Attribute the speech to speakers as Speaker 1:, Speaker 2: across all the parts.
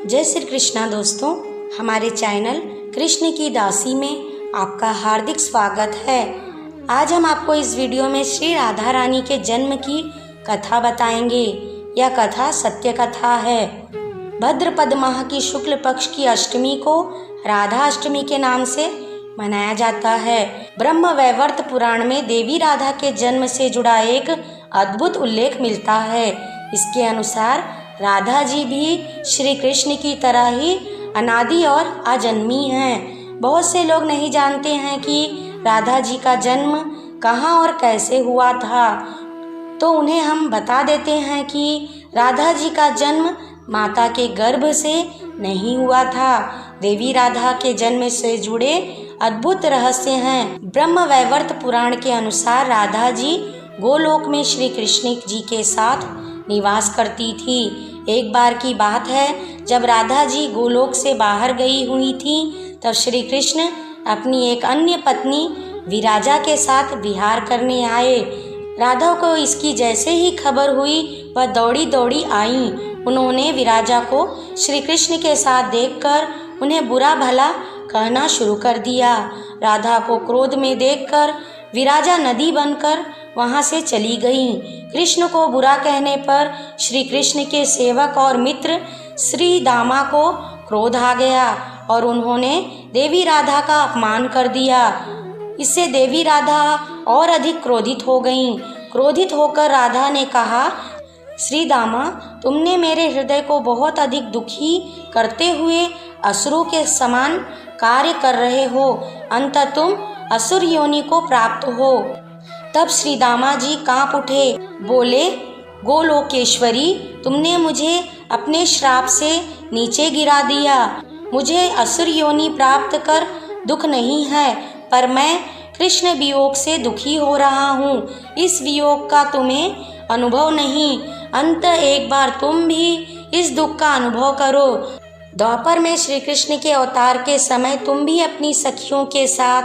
Speaker 1: जय श्री कृष्णा दोस्तों, हमारे चैनल कृष्ण की दासी में आपका हार्दिक स्वागत है। आज हम आपको इस वीडियो में श्री राधा रानी के जन्म की कथा बताएंगे। यह कथा सत्य कथा है। भाद्रपद माह की शुक्ल पक्ष की अष्टमी को राधा अष्टमी के नाम से मनाया जाता है। ब्रह्म वैवर्त पुराण में देवी राधा के जन्म से जुड़ा एक अद्भुत उल्लेख मिलता है। इसके अनुसार राधा जी भी श्री कृष्ण की तरह ही अनादि और अजन्मी हैं। बहुत से लोग नहीं जानते हैं कि राधा जी का जन्म कहाँ और कैसे हुआ था, तो उन्हें हम बता देते हैं कि राधा जी का जन्म माता के गर्भ से नहीं हुआ था। देवी राधा के जन्म से जुड़े अद्भुत रहस्य हैं। ब्रह्म वैवर्त पुराण के अनुसार राधा जी गोलोक में श्री कृष्ण जी के साथ निवास करती थी। एक बार की बात है, जब राधा जी गोलोक से बाहर गई हुई थी, तब श्री कृष्ण अपनी एक अन्य पत्नी विराजा के साथ विहार करने आए। राधा को इसकी जैसे ही खबर हुई, वह दौड़ी दौड़ी आई। उन्होंने विराजा को श्री कृष्ण के साथ देखकर उन्हें बुरा भला कहना शुरू कर दिया। राधा को क्रोध में देखकर विराजा नदी बनकर वहां से चली गई। कृष्ण को बुरा कहने पर श्री कृष्ण के सेवक और मित्र श्री दामा को क्रोध आ गया और उन्होंने देवी राधा का अपमान कर दिया। इससे देवी राधा और अधिक क्रोधित हो गईं। क्रोधित होकर राधा ने कहा, श्री दामा, तुमने मेरे हृदय को बहुत अधिक दुखी करते हुए असुरों के समान कार्य कर रहे हो। अंततः तुम असुर योनि को प्राप्त हो। तब श्री दामा जी कांप उठे, बोले, गोलोकेश्वरी, तुमने मुझे अपने श्राप से नीचे गिरा दिया। मुझे असुर योनि प्राप्त कर दुख नहीं है, पर मैं कृष्ण वियोग से दुखी हो रहा हूँ। इस वियोग का तुम्हें अनुभव नहीं। अंत एक बार तुम भी इस दुख का अनुभव करो। द्वापर में श्री कृष्ण के अवतार के समय तुम भी अपनी सखियों के साथ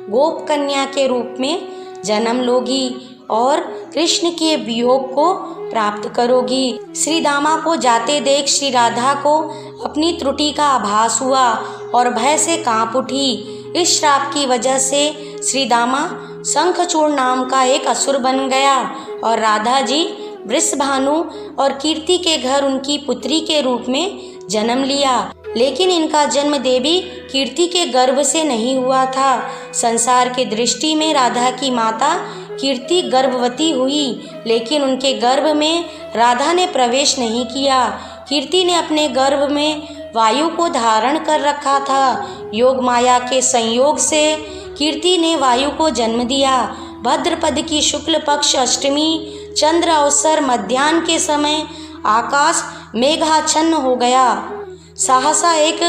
Speaker 1: गोप कन्या के रूप में जन्म लोगी और कृष्ण के वियोग को प्राप्त करोगी। श्री दामा को जाते देख श्री राधा को अपनी त्रुटि का आभास हुआ और भय से कांप उठी। इस श्राप की वजह से श्री दामा शंखचूड़ नाम का एक असुर बन गया और राधा जी वृषभानु और कीर्ति के घर उनकी पुत्री के रूप में जन्म लिया। लेकिन इनका जन्म देवी कीर्ति के गर्भ से नहीं हुआ था। संसार की दृष्टि में राधा की माता कीर्ति गर्भवती हुई, लेकिन उनके गर्भ में राधा ने प्रवेश नहीं किया। कीर्ति ने अपने गर्भ में वायु को धारण कर रखा था। योग माया के संयोग से कीर्ति ने वायु को जन्म दिया। भाद्रपद की शुक्ल पक्ष अष्टमी चंद्र अवसर मध्याह्न के समय आकाश मेघाच्छन्न हो गया। सहसा एक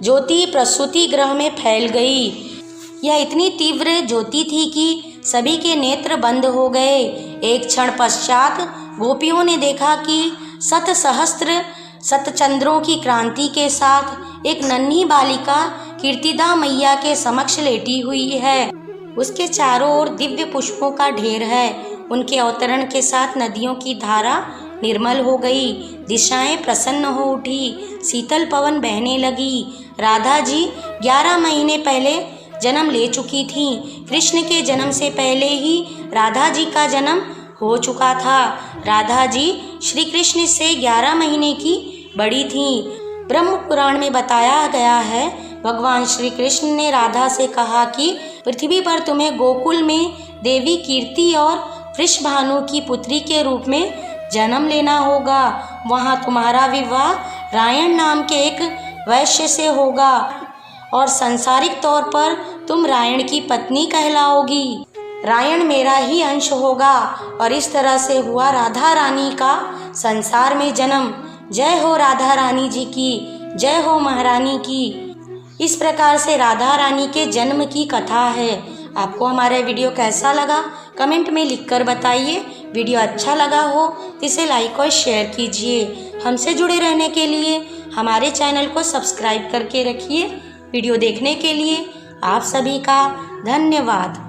Speaker 1: ज्योति प्रसूति ग्रह में फैल गई। यह इतनी तीव्र ज्योति थी कि सभी के नेत्र बंद हो गए। एक क्षण पश्चात गोपियों ने देखा कि शत सहस्त्र शतचंद्रों की क्रांति के साथ एक नन्ही बालिका कीर्तिदा मैया के समक्ष लेटी हुई है। उसके चारों ओर दिव्य पुष्पों का ढेर है। उनके अवतरण के साथ नदियों की धारा निर्मल हो गई, दिशाएं प्रसन्न हो उठी, शीतल पवन बहने लगी। राधा जी 11 महीने पहले जन्म ले चुकी थीं। कृष्ण के जन्म से पहले ही राधा जी का जन्म हो चुका था। राधा जी श्री कृष्ण से 11 महीने की बड़ी थीं। ब्रह्म पुराण में बताया गया है, भगवान श्री कृष्ण ने राधा से कहा कि पृथ्वी पर तुम्हें गोकुल में देवी कीर्ति और वृषभानु की पुत्री के रूप में जन्म लेना होगा। वहाँ तुम्हारा विवाह रायण नाम के एक वैश्य से होगा और सांसारिक तौर पर तुम रायण की पत्नी कहलाओगी। रायण मेरा ही अंश होगा। और इस तरह से हुआ राधा रानी का संसार में जन्म। जय हो राधा रानी जी की, जय हो महारानी की। इस प्रकार से राधा रानी के जन्म की कथा है। आपको हमारा वीडियो कैसा लगा कमेंट में लिखकर बताइए। वीडियो अच्छा लगा हो तो इसे लाइक और शेयर कीजिए। हमसे जुड़े रहने के लिए हमारे चैनल को सब्सक्राइब करके रखिए। वीडियो देखने के लिए आप सभी का धन्यवाद।